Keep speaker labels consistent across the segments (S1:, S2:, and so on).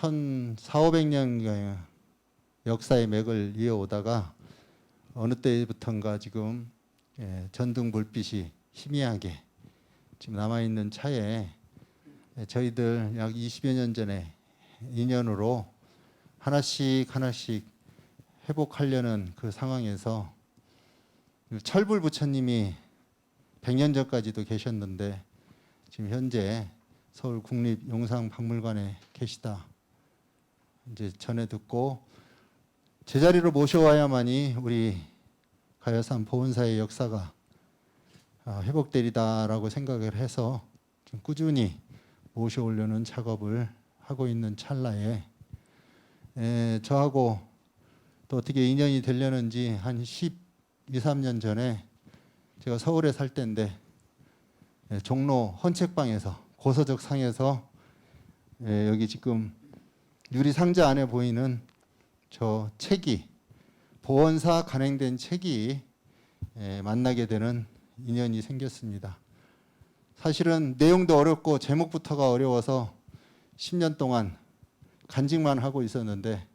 S1: 1400년 역사의 맥을 이어오다가 어느 때부턴가 지금 전등 불빛이 희미하게 지금 남아있는 차에 저희들 약 20여 년 전에 인연으로 하나씩 회복하려는 그 상황에서 철불 부처님이 100년 전까지도 계셨는데 지금 현재 서울 국립용상박물관에 계시다 이제 전해 듣고 제자리로 모셔와야만이 우리 가야산 보은사의 역사가 회복되리다라고 생각을 해서 좀 꾸준히 모셔오려는 작업을 하고 있는 찰나에 저하고 또 어떻게 인연이 되려는지 한 12, 13년 전에 제가 서울에 살 때인데 종로 헌책방에서 고서적 상에서 여기 지금 유리 상자 안에 보이는 저 책이 보원사 간행된 책이 만나게 되는 인연이 생겼습니다. 사실은 내용도 어렵고 제목부터가 어려워서 10년 동안 간직만 하고 있었는데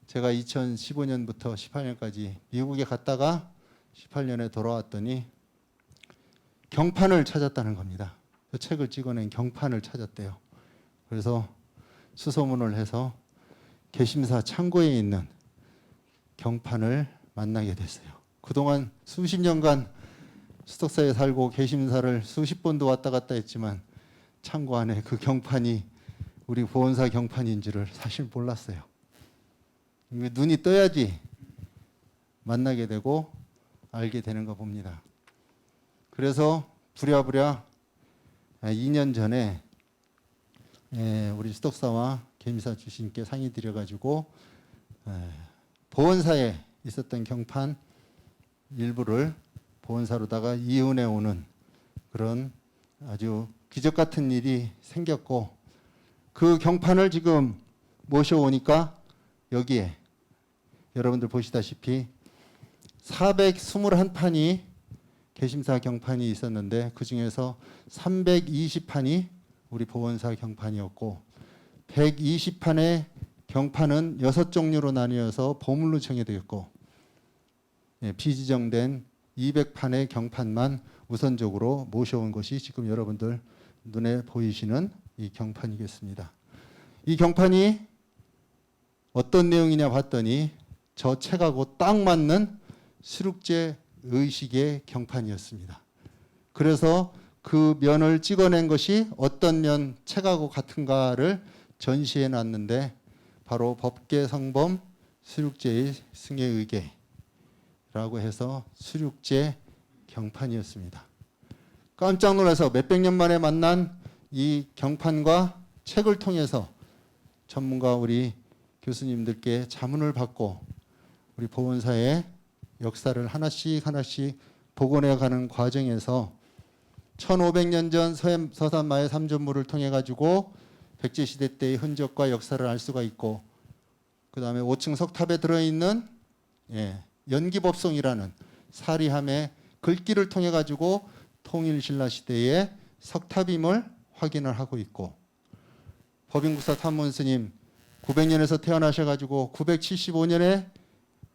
S1: 제가 2015년부터 18년까지 미국에 갔다가 18년에 돌아왔더니 경판을 찾았다는 겁니다. 그 책을 찍어낸 경판을 찾았대요. 그래서 수소문을 해서 개심사 창고에 있는 경판을 만나게 됐어요. 그동안 수십 년간 수덕사에 살고 개심사를 수십 번도 왔다 갔다 했지만 창고 안에 그 경판이 우리 보원사 경판인 줄을 사실 몰랐어요. 눈이 떠야지 만나게 되고 알게 되는가 봅니다. 그래서 부랴부랴 2년 전에 우리 수덕사와 개미사 주신께 상의 드려가지고 보원사에 있었던 경판 일부를 보원사로다가 이은해 오는 그런 아주 기적 같은 일이 생겼고 그 경판을 지금 모셔오니까 여기에 여러분들 보시다시피 421판이 개심사 경판이 있었는데 그 중에서 320판이 우리 보원사 경판이었고 120판의 경판은 6종류로 나뉘어서 보물로 정해되었고 비지정된 200판의 경판만 우선적으로 모셔온 것이 지금 여러분들 눈에 보이시는 이 경판이겠습니다. 이 경판이 어떤 내용이냐 봤더니 저 책하고 딱 맞는 수륙제 의식의 경판이었습니다. 그래서 그 면을 찍어낸 것이 어떤 면 책하고 같은가를 전시해 놨는데 바로 법계성범 수륙제의 승예의계라고 해서 수륙제 경판이었습니다. 깜짝 놀라서 몇백 년 만에 만난 이 경판과 책을 통해서 전문가 우리 교수님들께 자문을 받고 우리 보원사의 역사를 하나씩 복원해 가는 과정에서 1500년 전 서산마의 삼전물을 통해 가지고 백제시대 때의 흔적과 역사를 알 수가 있고 그 다음에 5층 석탑에 들어있는 연기법송이라는 사리함의 글귀를 통해 가지고 통일신라 시대의 석탑임을 확인을 하고 있고 법인국사 탐문스님 900년에서 태어나셔가지고 975년에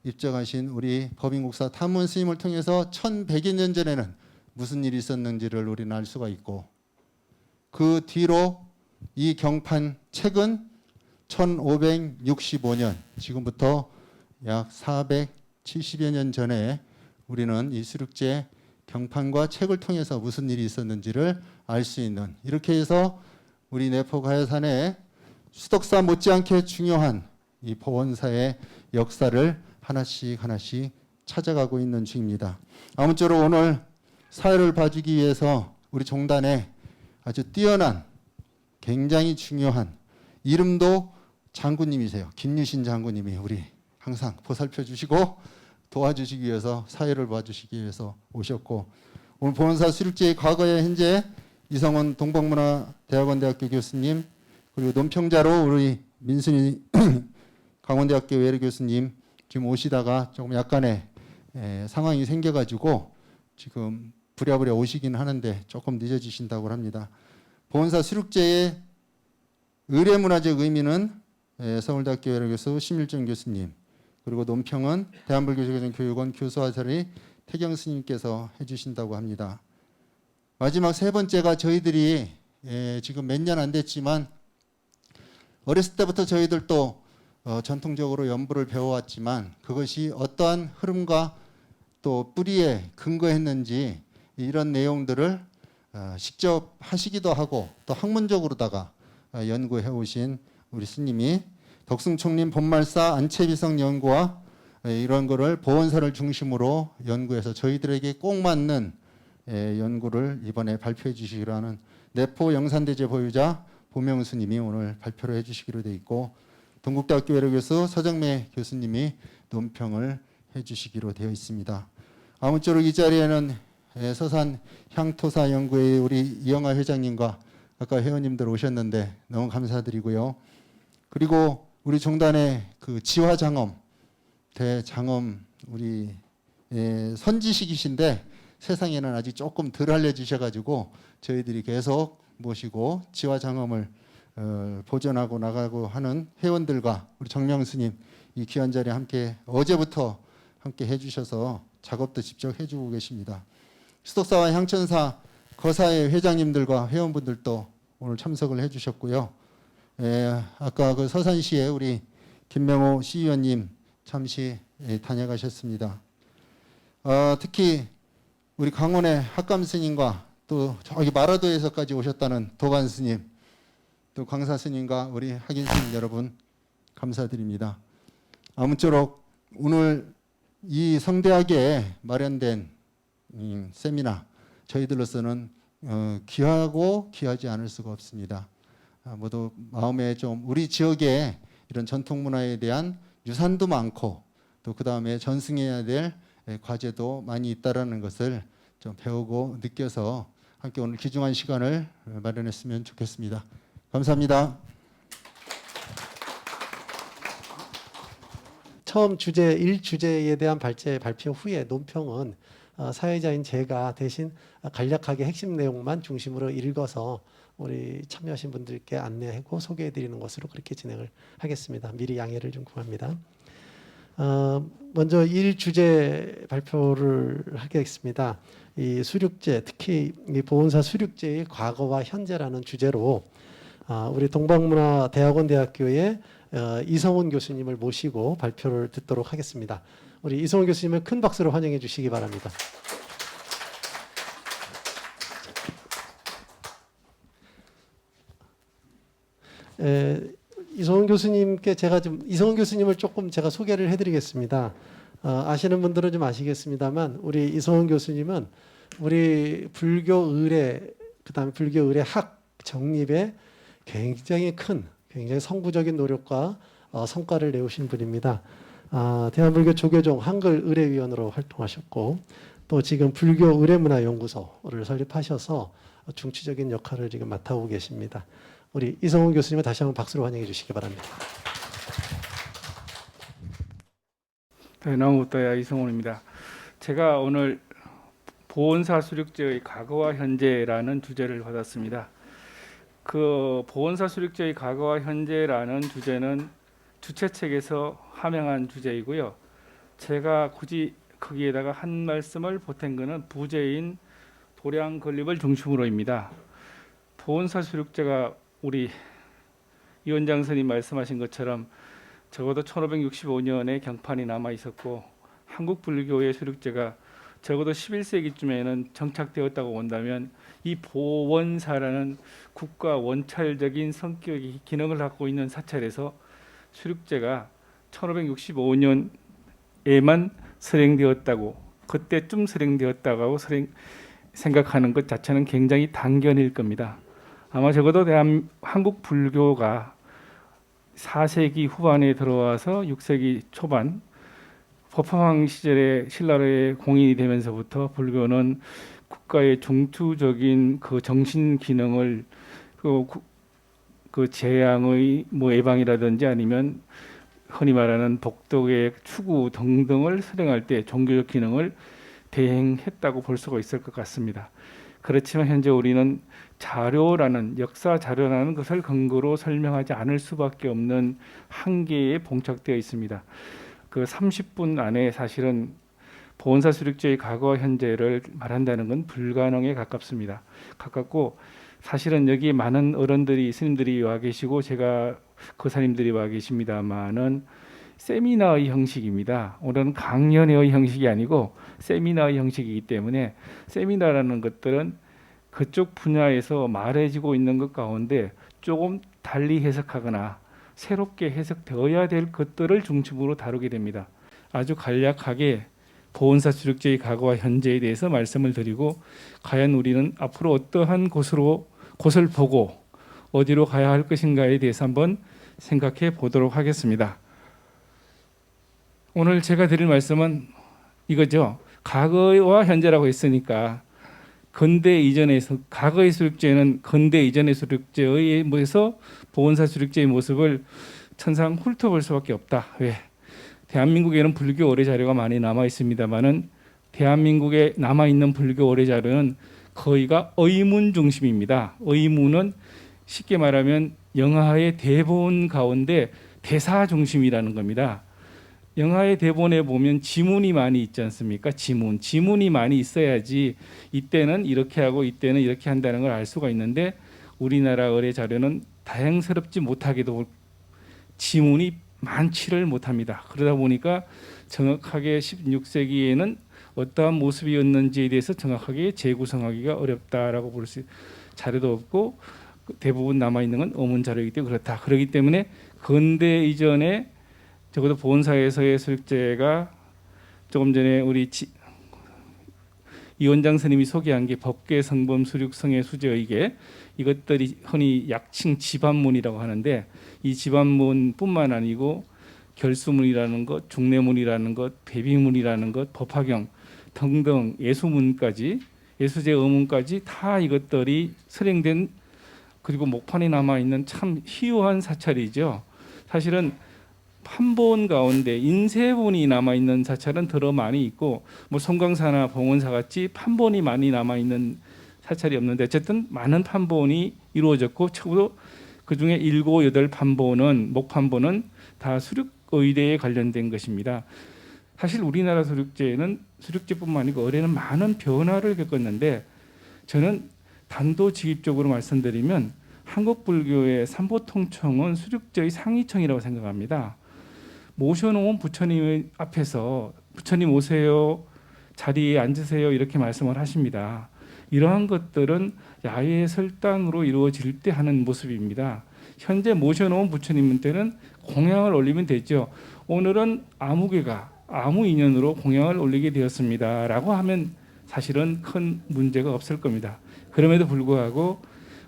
S1: 입적하신 우리 법인국사 탐문 스님을 통해서 1100여 년 전에는 무슨 일이 있었는지를 우리는 알 수가 있고 그 뒤로 이 경판 책은 1565년 지금부터 약 470여 년 전에 우리는 이 수륙제 경판과 책을 통해서 무슨 일이 있었는지를 알 수 있는 이렇게 해서 우리 내포 가야산의 수덕사 못지않게 중요한 이 보원사의 역사를 하나씩 찾아가고 있는 중입니다. 아무쪼록 오늘 사회를 봐주기 위해서 우리 종단에 아주 뛰어난 굉장히 중요한 이름도 장군님이세요. 김유신 장군님이 우리 항상 보살펴 주시고 도와주시기 위해서 사회를 봐주시기 위해서 오셨고 오늘 보원사 수륙제의 과거에 현재 이성원 동북문화대학원대학교 교수님 그리고 논평자로 우리 민순이 강원대학교 외래 교수님 지금 오시다가 조금 약간의 상황이 생겨가지고 지금 부랴부랴 오시긴 하는데 조금 늦어지신다고 합니다. 보원사 수륙제의 의례문화적 의미는 서울대학교 외래교수 심일정 교수님, 그리고 논평은 대한불교조계종교육원 교수화살이 태경 스님께서 해주신다고 합니다. 마지막 세 번째가 저희들이 지금 몇 년 안 됐지만 어렸을 때부터 저희들도 전통적으로 연부를 배워왔지만 그것이 어떠한 흐름과 또 뿌리에 근거했는지 이런 내용들을 직접 하시기도 하고 또 학문적으로다가 연구해 오신 우리 스님이 덕승총림 본말사 안채비성 연구와 이런 거를 보원사를 중심으로 연구해서 저희들에게 꼭 맞는 연구를 이번에 발표해 주시기로 하는 내포 영산대제 보유자 보명 스님이 오늘 발표를 해 주시기로 돼 있고 동국대학교 외래교수 서정매 교수님이 논평을 해 주시기로 되어 있습니다. 아무쪼록 이 자리에는 서산 향토사 연구회 우리 이영하 회장님과 아까 회원님들 오셨는데 너무 감사드리고요. 그리고 우리 종단의 그 지화장엄 대장엄 우리 선지식이신데 세상에는 아직 조금 덜 알려지셔가지고 저희들이 계속 모시고 지화장엄을 보존하고 나가고 하는 회원들과 우리 정명 스님 이 귀한 자리에 함께 어제부터 함께 해주셔서 작업도 직접 해주고 계십니다. 수덕사와 향천사 거사의 회장님들과 회원분들도 오늘 참석을 해주셨고요. 아까 그 서산시에 우리 김명호 시의원님 잠시 다녀가셨습니다. 특히 우리 강원의 학감 스님과 또 저기 마라도에서까지 오셨다는 도관 스님, 또 광사 스님과 우리 학인 스님 여러분 감사드립니다. 아무쪼록 오늘 이 성대하게 마련된 세미나 저희들로서는 귀하고 귀하지 않을 수가 없습니다. 모두 마음에 좀 우리 지역에 이런 전통 문화에 대한 유산도 많고 또 그 다음에 전승해야 될 과제도 많이 있다라는 것을 좀 배우고 느껴서 함께 오늘 귀중한 시간을 마련했으면 좋겠습니다. 감사합니다.
S2: 처음 주제 1주제에 대한 발표 후에 논평은 사회자인 제가 대신 간략하게 핵심 내용만 중심으로 읽어서 우리 참여하신 분들께 안내하고 소개해 드리는 것으로 그렇게 진행을 하겠습니다. 미리 양해를 좀 구합니다. 먼저 1주제 발표를 하겠습니다. 이 수륙제, 특히 이 보온사 수륙제의 과거와 현재라는 주제로 우리 동방문화대학원 대학교의 이성훈 교수님을 모시고 발표를 듣도록 하겠습니다. 우리 이성훈 교수님을 큰 박수로 환영해 주시기 바랍니다. 이성훈 교수님께 제가 이성훈 교수님을 조금 제가 소개를 해드리겠습니다. 아시는 분들은 좀 아시겠습니다만 우리 이성훈 교수님은 우리 불교 의례 그다음에 불교 의례 학 정립에 굉장히 큰 굉장히 성부적인 노력과 성과를 내오신 분입니다. 대한불교 조계종 한글 의례위원으로 활동하셨고 또 지금 불교 의례문화연구소를 설립하셔서 중추적인 역할을 지금 맡아오고 계십니다. 우리 이성훈 교수님을 다시 한번 박수로 환영해 주시기 바랍니다.
S3: 나무부터야 이성훈입니다. 제가 오늘 보온사 수륙제의 과거와 현재라는 주제를 받았습니다. 그 보온사 수륙제의 과거와 현재라는 주제는 주최측에서 함양한 주제이고요. 제가 굳이 거기에다가 한 말씀을 보탠 것은 부제인 도량 건립을 중심으로입니다. 보온사 수륙제가 우리 위원장 스님 말씀하신 것처럼 적어도 1565년에 경판이 남아 있었고 한국 불교의 수륙제가 적어도 11세기쯤에는 정착되었다고 본다면 이 보원사라는 국가 원찰적인 성격이 기능을 갖고 있는 사찰에서 수륙제가 1565년에만 설행되었다고 그때쯤 설행되었다고 생각하는 것 자체는 굉장히 단견일 겁니다. 아마 적어도 한국 불교가 4세기 후반에 들어와서 6세기 초반 법화왕 시절에 신라로에 공인이 되면서부터 불교는 국가의 중추적인 그 정신 기능을 그 재앙의 예방이라든지 아니면 흔히 말하는 복덕의 추구 등등을 수행할 때 종교적 기능을 대행했다고 볼 수가 있을 것 같습니다. 그렇지만 현재 우리는 자료라는 역사 자료라는 것을 근거로 설명하지 않을 수밖에 없는 한계에 봉착되어 있습니다. 그 30분 안에 사실은 보온사 수륙제의 과거 현재를 말한다는 건 불가능에 가깝습니다. 가깝고 사실은 여기 많은 어른들이 스님들이 와 계시고 제가 거사님들이 와 계십니다만은 세미나의 형식입니다. 오늘은 강연의 형식이 아니고 세미나의 형식이기 때문에 세미나라는 것들은 그쪽 분야에서 말해지고 있는 것 가운데 조금 달리 해석하거나 새롭게 해석되어야 될 것들을 중심으로 다루게 됩니다. 아주 간략하게 보온사 수륙제의 과거와 현재에 대해서 말씀을 드리고 과연 우리는 앞으로 어떠한 곳을 보고 어디로 가야 할 것인가에 대해서 한번 생각해 보도록 하겠습니다. 오늘 제가 드릴 말씀은 이거죠. 과거와 현재라고 했으니까 근대 이전에서 과거의 수륙제는 근대 이전의 수륙제에 의해서 보온사 수륙제의 모습을 천상 훑어볼 수밖에 없다. 왜? 대한민국에는 불교 어뢰 자료가 많이 남아 있습니다만은 대한민국에 남아 있는 불교 어뢰 자료는 거의가 의문 중심입니다. 의문은 쉽게 말하면 영하의 대본 가운데 대사 중심이라는 겁니다. 영하의 대본에 보면 지문이 많이 있지 않습니까? 지문이 많이 있어야지 이때는 이렇게 하고 이때는 이렇게 한다는 걸 알 수가 있는데 우리나라 어뢰 자료는 다행스럽지 못하게도 지문이 많지를 못합니다. 그러다 보니까 정확하게 16세기에는 어떠한 모습이었는지에 대해서 정확하게 재구성하기가 어렵다라고 볼 수 자료도 없고 대부분 남아 있는 건 어문 자료이기 때문에 그렇다. 그렇기 때문에 근대 이전에 적어도 보온사에서의 수륙제가 조금 전에 우리 이 원장 스님이 소개한 게 법계 성범 수륙성의 수제의계 이것들이 흔히 약칭 지반문이라고 하는데 이 지반문뿐만 아니고 결수문이라는 것, 중례문이라는 것, 배비문이라는 것, 법화경 등등 예수문까지 예수제 의문까지 다 이것들이 선행된 그리고 목판에 남아 있는 참 희유한 사찰이죠. 사실은 판본 가운데 인쇄본이 남아 있는 사찰은 더러 많이 있고 뭐 송광사나 봉원사 같이 판본이 많이 남아 있는 사찰이 없는데 어쨌든 많은 판본이 이루어졌고 적어도 그 중에 7, 8 판본은 목판본은 다 수륙의대에 관련된 것입니다. 사실 우리나라 수륙제는 수륙제뿐만 아니고 어뢰는 많은 변화를 겪었는데 저는 단도직입적으로 말씀드리면 한국 불교의 삼보통청은 수륙제의 상위청이라고 생각합니다. 모셔놓은 부처님 앞에서 부처님 오세요, 자리에 앉으세요 이렇게 말씀을 하십니다. 이러한 것들은 야외 설당으로 이루어질 때 하는 모습입니다. 현재 모셔놓은 부처님한테는 공양을 올리면 되죠. 오늘은 아무개가 아무 인연으로 공양을 올리게 되었습니다 라고 하면 사실은 큰 문제가 없을 겁니다. 그럼에도 불구하고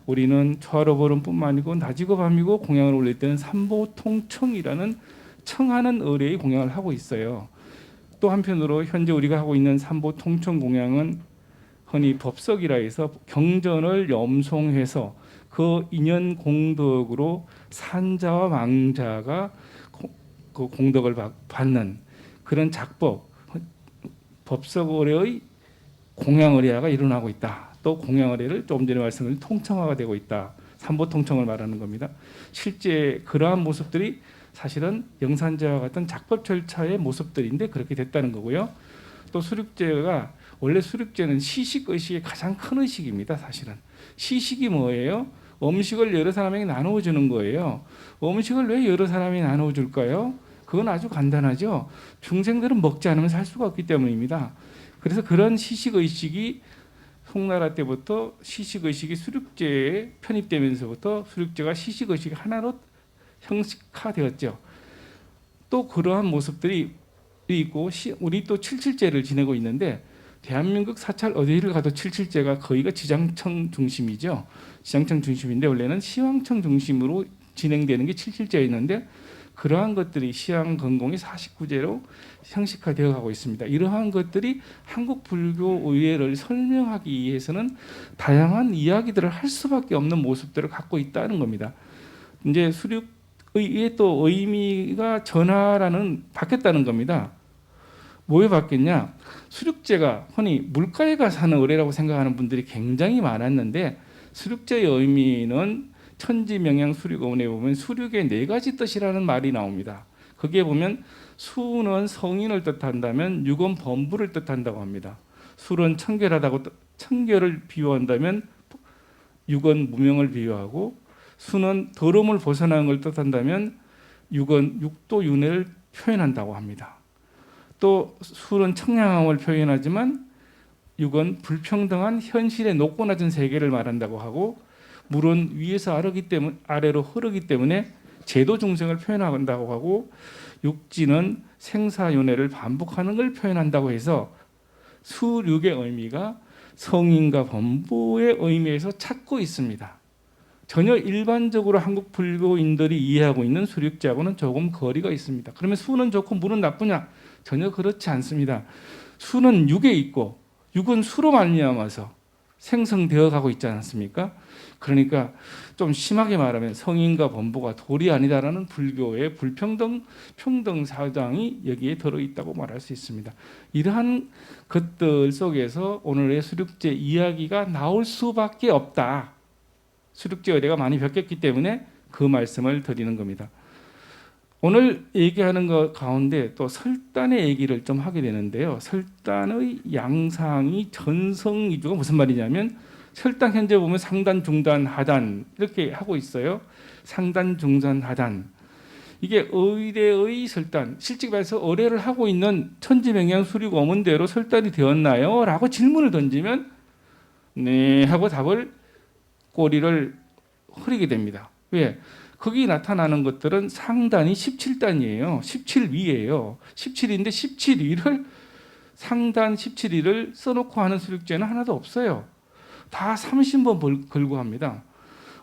S3: 우리는 초하루 보름뿐만 아니고 낮이고 밤이고 공양을 올릴 때는 삼보통청이라는 청하는 의뢰의 공양을 하고 있어요. 또 한편으로 현재 우리가 하고 있는 삼보통청 공양은 흔히 법석이라 해서 경전을 염송해서 그 인연 공덕으로 산자와 망자가 그 공덕을 받는 그런 작법 법석 의뢰의 공양 의뢰가 일어나고 있다. 또 공양 의뢰를 조금 전에 말씀드린 통청화가 되고 있다. 삼보통청을 말하는 겁니다. 실제 그러한 모습들이 사실은 영산제와 같은 작법 절차의 모습들인데 그렇게 됐다는 거고요. 또 수륙제가 원래 수륙제는 시식의식의 가장 큰 의식입니다. 사실은 시식이 뭐예요? 음식을 여러 사람에게 나누어 주는 거예요. 음식을 왜 여러 사람이 나누어 줄까요? 그건 아주 간단하죠. 중생들은 먹지 않으면 살 수가 없기 때문입니다. 그래서 그런 시식의식이 송나라 때부터 시식의식이 수륙제에 편입되면서부터 수륙제가 시식의식이 하나로 형식화되었죠. 또 그러한 모습들이 있고 우리 또 칠칠제를 지내고 있는데 대한민국 사찰 어디를 가도 칠칠제가 거의가 지장청 중심이죠. 지장청 중심인데 원래는 시황청 중심으로 진행되는 게 칠칠제였는데 그러한 것들이 시황 건공이 49제로 형식화되어 가고 있습니다. 이러한 것들이 한국 불교 의회를 설명하기 위해서는 다양한 이야기들을 할 수밖에 없는 모습들을 갖고 있다는 겁니다. 이제 수륙 의의 또 의미가 전하라는 바뀌었다는 겁니다. 뭐에 받겠냐? 수륙제가 흔히 물가에가 사는 어뢰라고 생각하는 분들이 굉장히 많았는데 수륙제의 의미는 천지명양 수륙어문에 보면 수륙의 네 가지 뜻이라는 말이 나옵니다. 거기에 보면 수는 성인을 뜻한다면 육은 범부를 뜻한다고 합니다. 술은 청결하다고 청결을 비유한다면 육은 무명을 비유하고 수는 더러움을 벗어나는 걸 뜻한다면 육은 육도윤회를 표현한다고 합니다. 또 술은 청량함을 표현하지만 육은 불평등한 현실의 높고 낮은 세계를 말한다고 하고 물은 위에서 아래로 흐르기 때문에 제도 중생을 표현한다고 하고 육지는 생사윤회를 반복하는 걸 표현한다고 해서 수륙의 의미가 성인과 범부의 의미에서 찾고 있습니다. 전혀 일반적으로 한국 불교인들이 이해하고 있는 수륙제하고는 조금 거리가 있습니다. 그러면 수는 좋고 물은 나쁘냐? 전혀 그렇지 않습니다. 수는 육에 있고 육은 수로 말미암아서 생성되어 가고 있지 않습니까? 그러니까 좀 심하게 말하면 성인과 범부가 돌이 아니다라는 불교의 평등 사상이 여기에 들어있다고 말할 수 있습니다. 이러한 것들 속에서 오늘의 수륙제 이야기가 나올 수밖에 없다. 수륙제 의례가 많이 바뀌었기 때문에 그 말씀을 드리는 겁니다. 오늘 얘기하는 것 가운데 또 설단의 얘기를 좀 하게 되는데요. 설단의 양상이 전성이주가 무슨 말이냐면 설단 현재 보면 상단, 중단, 하단 이렇게 하고 있어요. 상단, 중단, 하단. 이게 의대의 설단, 실제 말해서 의례를 하고 있는 천지명양 수륙 어문대로 설단이 되었나요? 라고 질문을 던지면 네 하고 답을 꼬리를 흐리게 됩니다. 왜? 거기 나타나는 것들은 상단이 17단이에요. 17위예요. 17위인데 17위를 상단 17위를 써놓고 하는 수륙제는 하나도 없어요. 다 30번 걸고 합니다.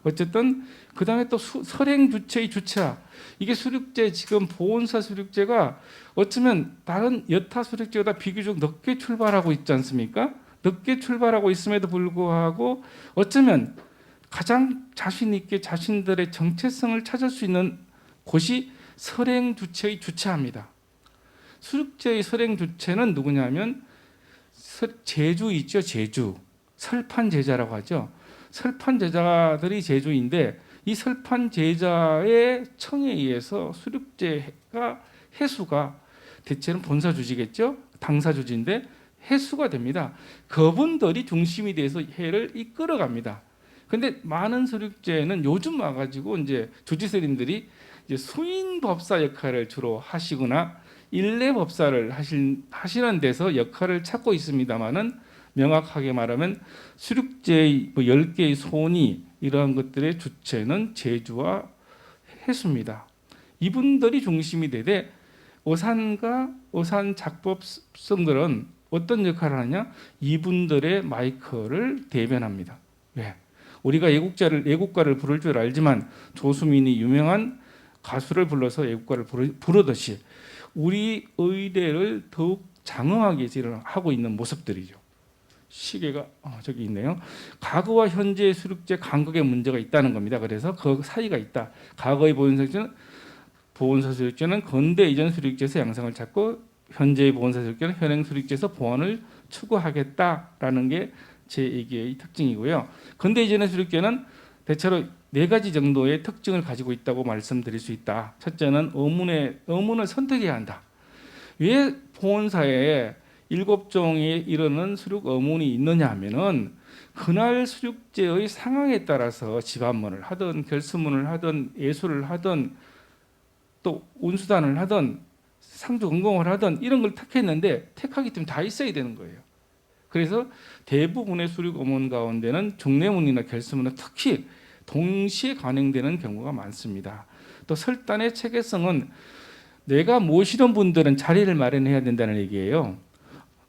S3: 어쨌든 그 다음에 또 설행주체의 주체하. 이게 수륙제 지금 보온사 수륙제가 어쩌면 다른 여타 수륙제보다 비교적 늦게 출발하고 있지 않습니까? 늦게 출발하고 있음에도 불구하고 어쩌면 가장 자신 있게 자신들의 정체성을 찾을 수 있는 곳이 설행주체의 주체합니다. 수륙제의 설행주체는 누구냐면 제주 있죠. 제주. 설판제자라고 하죠. 설판제자들이 제주인데 이 설판제자의 청에 의해서 수륙제가 해수가 대체는 본사주지겠죠. 당사주지인데 해수가 됩니다. 그분들이 중심이 돼서 해를 이끌어갑니다. 근데 많은 수륙제는 요즘 와가지고 이제 주지스님들이 이제 수인 법사 역할을 주로 하시거나 일례 법사를 하시는 데서 역할을 찾고 있습니다만은 명확하게 말하면 수륙제의 10개의 손이 이러한 것들의 주체는 제주와 해수입니다. 이분들이 중심이 되되 어산과 어산 작법성들은 어떤 역할을 하냐? 이분들의 마이크를 대변합니다. 왜? 우리가 애국가를 부를 줄 알지만 조수민이 유명한 가수를 불러서 애국가를 부르듯이 우리 의례를 더욱 장엄하게 하고 있는 모습들이죠. 시계가 저기 있네요. 과거와 현재의 수륙제 간극의 문제가 있다는 겁니다. 그래서 그 사이가 있다. 과거의 보온사 수륙제는 근대 이전 수륙제에서 양상을 찾고 현재의 보온사 수륙제는 현행 수륙제에서 보완을 추구하겠다라는 게 제 얘기의 특징이고요. 근대 이전의 수륙제는 대체로 4가지 정도의 특징을 가지고 있다고 말씀드릴 수 있다. 첫째는 어문을 선택해야 한다. 왜 보온사에 7종에 이르는 수륙 어문이 있느냐 하면은 그날 수륙제의 상황에 따라서 집안문을 하든 결수문을 하든 예술을 하든 또 운수단을 하든 상주건공을 하든 이런 걸 택했는데 택하기 때문에 다 있어야 되는 거예요. 그래서 대부분의 수륙 어문 가운데는 중례문이나 결수문은 특히 동시에 간행되는 경우가 많습니다. 또 설단의 체계성은 내가 모시는 분들은 자리를 마련해야 된다는 얘기예요.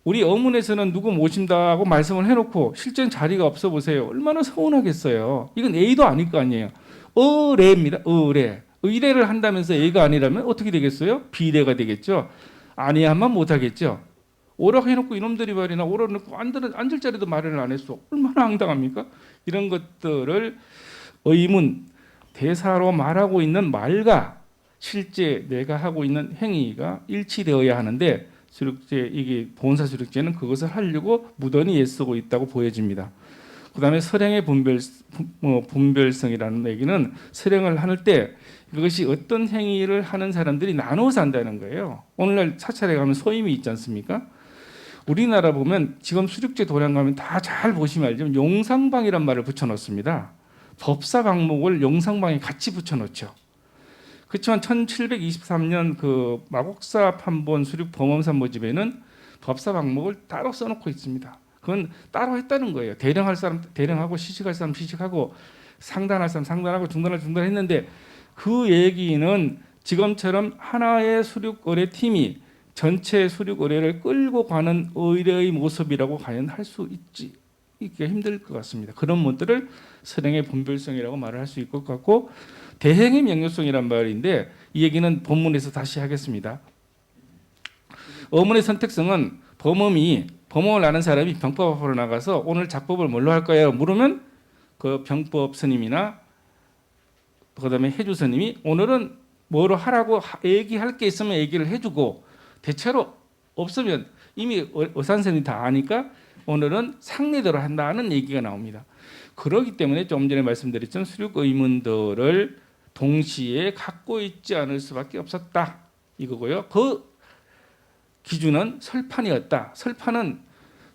S3: 우리 어문에서는 누구 모신다고 말씀을 해놓고 실제는 자리가 없어 보세요. 얼마나 서운하겠어요. 이건 A도 아닐 거 아니에요. 의례입니다. 의례. 의례를 한다면서 A가 아니라면 어떻게 되겠어요? 비례가 되겠죠. 아니야만 못하겠죠. 오라고 해놓고 이놈들이 말이나 오라고 해놓고 앉을 자리도 마련을 안 했어. 얼마나 황당합니까? 이런 것들을 의문, 대사로 말하고 있는 말과 실제 내가 하고 있는 행위가 일치되어야 하는데 수륙제 이게 보온사 수륙제는 그것을 하려고 무던히 애쓰고 있다고 보여집니다. 그다음에 설행의 분별성이라는 얘기는 설행을 할 때 그것이 어떤 행위를 하는 사람들이 나눠서 한다는 거예요. 오늘날 사찰에 가면 소임이 있지 않습니까? 우리나라 보면 지금 수륙제 도량 가면 다 잘 보시면 알지만 용상방이란 말을 붙여놓습니다. 법사 방목을 용상방에 같이 붙여놓죠. 그렇지만 1723년 그 마곡사 판본 수륙 범엄산 모집에는 법사 방목을 따로 써놓고 있습니다. 그건 따로 했다는 거예요. 대령할 사람 대령하고 시식할 사람 시식하고 상단할 사람 상단하고 중단할 중단했는데 그 얘기는 지금처럼 하나의 수륙 의뢰 팀이 전체 수륙 의뢰를 끌고 가는 의뢰의 모습이라고 과연 할 수 있지 있기가 힘들 것 같습니다. 그런 것들을 설행의 분별성이라고 말을 할 수 있을 것 같고 대행의 명료성이란 말인데 이 얘기는 본문에서 다시 하겠습니다. 어문의 선택성은 범음을 아는 사람이 병법 앞으로 나가서 오늘 작법을 뭘로 할까요? 물으면 그 병법 스님이나 그다음에 해주 스님이 오늘은 뭐로 하라고 얘기할 게 있으면 얘기를 해주고 대체로 없으면 이미 의산선이 다 아니까 오늘은 상례대로 한다는 얘기가 나옵니다. 그렇기 때문에 좀 전에 말씀드렸던 수륙 의문들을 동시에 갖고 있지 않을 수밖에 없었다 이거고요. 그 기준은 설판이었다. 설판은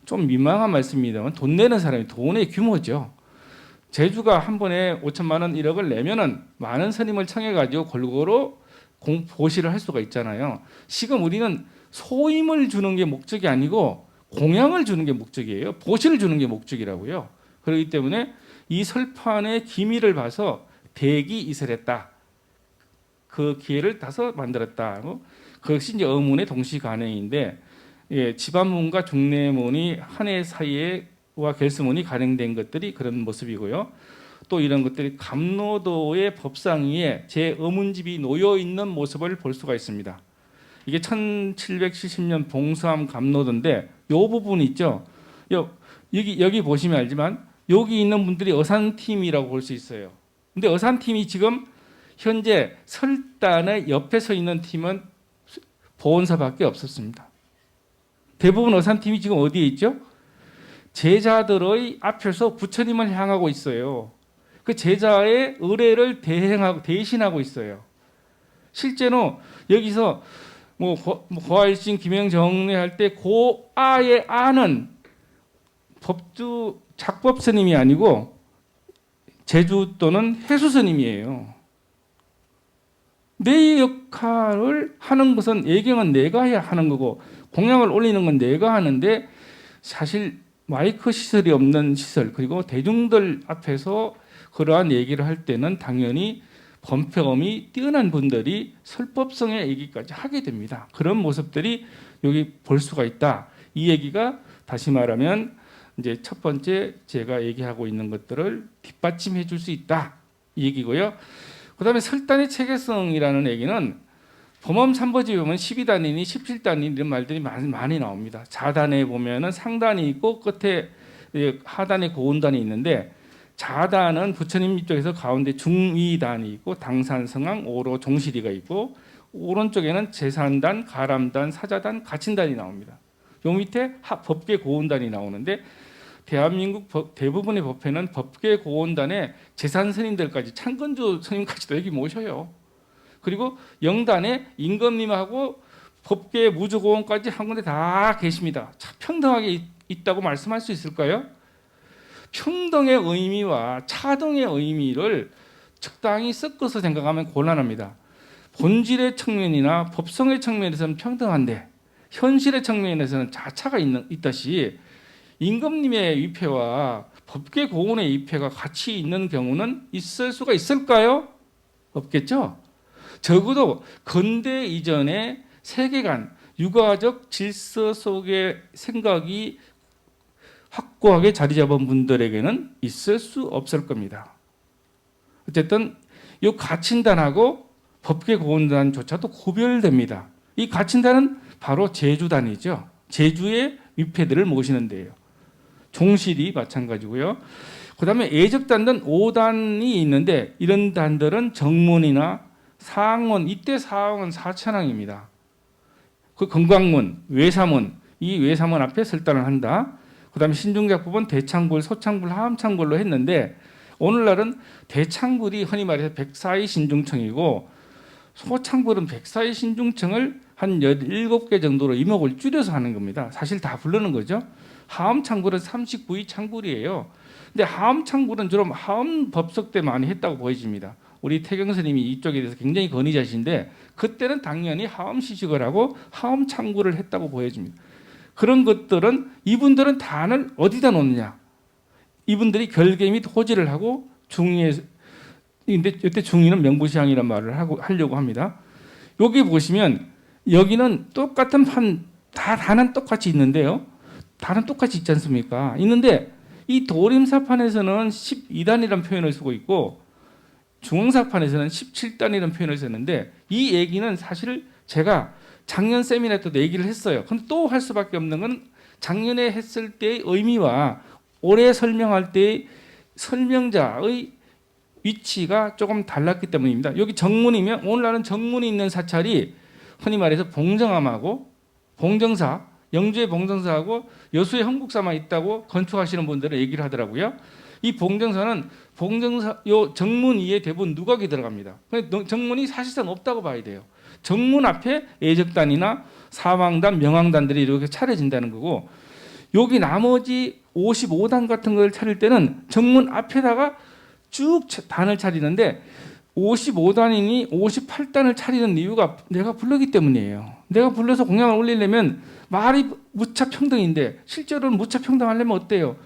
S3: 좀 민망한 말씀입니다만 돈 내는 사람이 돈의 규모죠. 제주가 한 번에 5천만 원 1억을 내면은 많은 스님을 청해 가지고 골고루 보시를 할 수가 있잖아요. 지금 우리는 소임을 주는 게 목적이 아니고 공양을 주는 게 목적이에요. 보시를 주는 게 목적이라고요. 그렇기 때문에 이 설판의 기미를 봐서 대기 이설했다. 그 기회를 따서 만들었다. 그것이 이제 어문의 동시 간행인데 지반문과 중내문이 한 해 사이에와 결스문이 간행된 것들이 그런 모습이고요. 또 이런 것들이 감로도의 법상 위에 제 어문집이 놓여 있는 모습을 볼 수가 있습니다. 이게 1770년 봉수암 감로도인데 요 부분 있죠. 여기 보시면 알지만 여기 있는 분들이 어산팀이라고 볼 수 있어요. 근데 어산팀이 지금 현재 설단의 옆에 서 있는 팀은 보온사밖에 없었습니다. 대부분 어산팀이 지금 어디에 있죠? 제자들의 앞에서 부처님을 향하고 있어요. 그 제자의 의례를 대신하고 있어요. 실제로 여기서 고아일신 김영정례할 때 고아의 아는 법주 작법 스님이 아니고 제주 또는 해수 스님이에요. 내 역할을 하는 것은 예경은 내가 해야 하는 거고 공양을 올리는 건 내가 하는데 사실 마이크 시설이 없는 시설 그리고 대중들 앞에서 그러한 얘기를 할 때는 당연히 범평이 뛰어난 분들이 설법성의 얘기까지 하게 됩니다. 그런 모습들이 여기 볼 수가 있다. 이 얘기가 다시 말하면 이제 첫 번째 제가 얘기하고 있는 것들을 뒷받침해 줄 수 있다. 이 얘기고요. 그다음에 설단의 체계성이라는 얘기는 범엄 3버지 보면 12단이니 17단이 이런 말들이 많이 나옵니다. 자단에 보면은 상단이 있고 끝에 하단에 고운단이 있는데 자단은 부처님 쪽에서 가운데 중위단이 있고 당산, 성황, 오로, 종실이가 있고 오른쪽에는 제산단, 가람단, 사자단, 가친단이 나옵니다. 요 밑에 법계 고운단이 나오는데 대한민국 대부분의 법회는 법계 고운단에 재산 스님들까지 창건주 스님까지도 여기 모셔요. 그리고 영단에 임금님하고 법계 무주고원까지 한 군데 다 계십니다. 평등하게 있다고 말씀할 수 있을까요? 평등의 의미와 차등의 의미를 적당히 섞어서 생각하면 곤란합니다. 본질의 측면이나 법성의 측면에서는 평등한데 현실의 측면에서는 자차가 있듯이 임금님의 위패와 법계 고운의 위패가 같이 있는 경우는 있을 수가 있을까요? 없겠죠. 적어도 근대 이전의 세계관, 유가적 질서 속의 생각이 확고하게 자리 잡은 분들에게는 있을 수 없을 겁니다. 어쨌든 이 가친단하고 법계 고운단조차도 구별됩니다. 이 가친단은 바로 제주단이죠. 제주의 위패들을 모시는 데예요. 종실이 마찬가지고요. 그다음에 예적단은 5단이 있는데 이런 단들은 정문이나 사항원, 이때 사항은 4천왕입니다. 그 건광문, 외사문, 이 외사문 앞에 설단을 한다. 그다음에 신중작법은 대창굴, 소창굴, 하암창굴로 했는데 오늘날은 대창굴이 흔히 말해서 백사의 신중청이고 소창굴은 백사의 신중청을 한 17개 정도로 이목을 줄여서 하는 겁니다. 사실 다 부르는 거죠. 하암창굴은 39의 창굴이에요. 근데 하암창굴은 주로 하암법석 때 많이 했다고 보여집니다. 우리 태경 스님이 이쪽에 대해서 굉장히 권위자신데 그때는 당연히 하암시식을 하고 하암창굴을 했다고 보여집니다. 그런 것들은 이분들은 단을 어디다 놓느냐. 이분들이 결계 및 호지를 하고 중의에 근데 이때 중의는 명부시향이라는 말을 하려고 합니다. 여기 보시면 여기는 똑같은 단은 똑같이 있는데요. 단은 똑같이 있지 않습니까? 있는데 이 도림사판에서는 12단이라는 표현을 쓰고 있고 중흥사판에서는 17단이라는 표현을 썼는데 이 얘기는 사실 제가 작년 세미나 때도 얘기를 했어요. 근데 또 할 수밖에 없는 건 작년에 했을 때의 의미와 올해 설명할 때의 설명자의 위치가 조금 달랐기 때문입니다. 여기 정문이면 오늘날은 정문이 있는 사찰이 흔히 말해서 봉정암하고 봉정사, 영주의 봉정사하고 여수의 흥국사만 있다고 건축하시는 분들은 얘기를 하더라고요. 이 봉정사는 요 정문 위에 대부분 누각이 들어갑니다. 정문이 사실상 없다고 봐야 돼요. 정문 앞에 예적단이나 사왕단, 명왕단들이 이렇게 차려진다는 거고 여기 나머지 55단 같은 걸 차릴 때는 정문 앞에다가 쭉 단을 차리는데 55단이니 58단을 차리는 이유가 내가 부르기 때문이에요. 내가 불러서 공양을 올리려면 말이 무차평등인데 실제로는 무차평등하려면 어때요?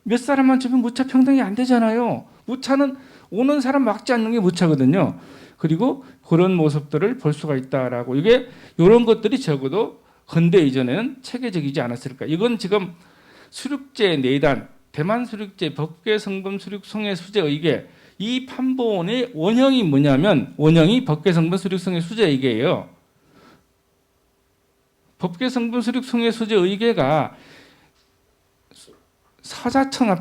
S3: 몇 사람만 주면 무차평등이 안 되잖아요. 무차는 오는 사람 막지 않는 게 무차거든요. 그리고 그런 모습들을 볼 수가 있다라고 이게 이런 것들이 적어도 근대 이전에는 체계적이지 않았을까. 이건 지금 수륙제 4단, 대만 수륙제, 법계 성분 수륙 성의 수제 의계 이 판본의 원형이 뭐냐면 원형이 법계 성분 수륙 성의 수제 의계예요. 법계 성분 수륙 성의 수제 의계가 사자청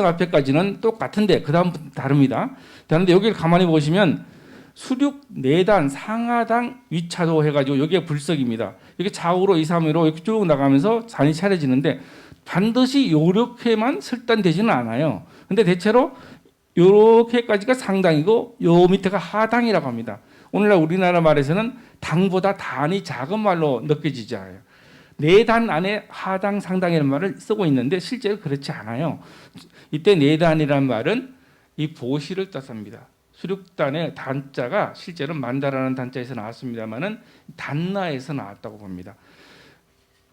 S3: 앞에까지는 똑같은데 그 다음부터 다릅니다. 다른데 여기를 가만히 보시면 수륙 4단 상하당 위차도 해가지고 여기가 불석입니다. 이게 좌우로 2, 3위로 이렇게 쭉 나가면서 잔이 차려지는데 반드시 이렇게만 설단되지는 않아요. 근데 대체로 이렇게까지가 상당이고 요 밑에가 하당이라고 합니다. 오늘날 우리나라 말에서는 당보다 단이 작은 말로 느껴지지 않아요. 4단 안에 하당, 상당이라는 말을 쓰고 있는데 실제로 그렇지 않아요. 이때 4단이라는 말은 이 보시를 뜻합니다. 수륙단의 단자가 실제로는 만다라는 단자에서 나왔습니다만은 단나에서 나왔다고 봅니다.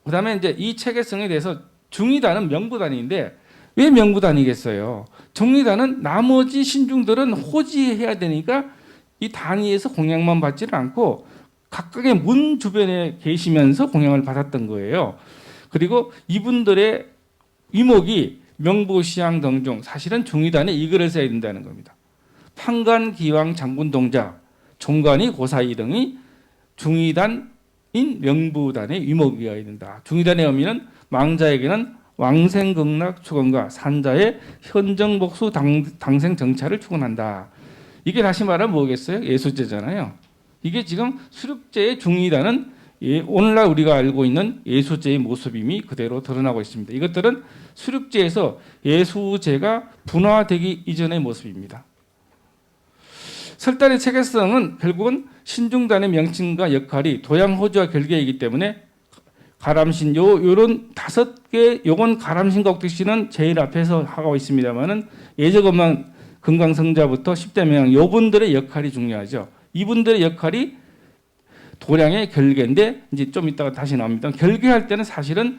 S3: 그다음에 이제 이 체계성에 대해서 중의단은 명부단인데 왜 명부단이겠어요? 중의단은 나머지 신중들은 호지해야 되니까 이 단위에서 공양만 받지를 않고 각각의 문 주변에 계시면서 공양을 받았던 거예요. 그리고 이분들의 위목이 명부시향 등중 사실은 중의단에 이글을 써야 된다는 겁니다. 판관, 기왕, 장군, 동자, 종관이 고사이 등이 중의단인 명부단의 위목이어야 된다. 중의단의 의미는 망자에게는 왕생극락 축원과 산자의 현정복수 당생 정찰을 축원한다. 이게 다시 말하면 뭐겠어요? 예수제잖아요. 이게 지금 수륙제의 중의단은 오늘날 우리가 알고 있는 예수제의 모습임이 그대로 드러나고 있습니다. 이것들은 수륙제에서 예수제가 분화되기 이전의 모습입니다. 설단의 체계성은 결국은 신중단의 명칭과 역할이 도양호주와 결계이기 때문에 가람신 요런 5개 요건 가람신과 옥택신은 제일 앞에서 하고 있습니다만은 예적엄만 금강성자부터 10대 명양 요분들의 역할이 중요하죠. 이분들의 역할이 도량의 결계인데 이제 좀 이따가 다시 나옵니다. 결계할 때는 사실은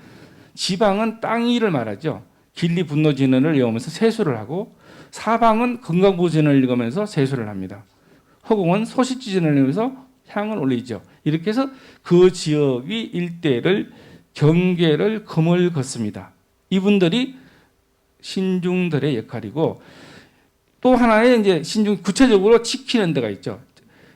S3: 지방은 땅위를 말하죠. 길리 분노진언을 외우면서 세수를 하고 사방은 건강보진을 읽으면서 세수를 합니다. 허공은 소식지진을 읽으면서 향을 올리죠. 이렇게 해서 그 지역의 일대를 경계를 금을 걷습니다. 이분들이 신중들의 역할이고 또 하나의 이제 신중 구체적으로 지키는 데가 있죠.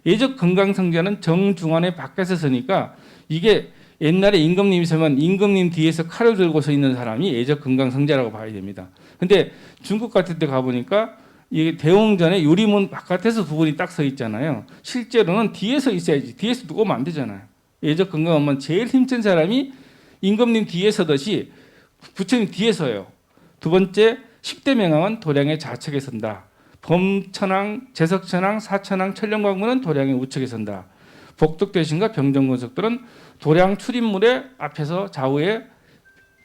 S3: 예적 건강성자는 정중앙에 밖에서 서니까 이게 옛날에 임금님이 서면 임금님 뒤에서 칼을 들고 서 있는 사람이 예적 건강성자라고 봐야 됩니다. 근데 중국 같은 데 가보니까 이 대웅전에 유리문 바깥에서 두 분이 딱 서 있잖아요. 실제로는 뒤에서 있어야지. 뒤에서 누구 오면 안 되잖아요. 예적 건강하면 제일 힘센 사람이 임금님 뒤에 서듯이 부처님 뒤에 서요. 두 번째 10대 명왕은 도량의 좌측에 선다. 범천왕, 제석천왕, 사천왕, 천령광문은 도량의 우측에 선다. 복덕대신과 병정군석들은 도량 출입문의 앞에서 좌우에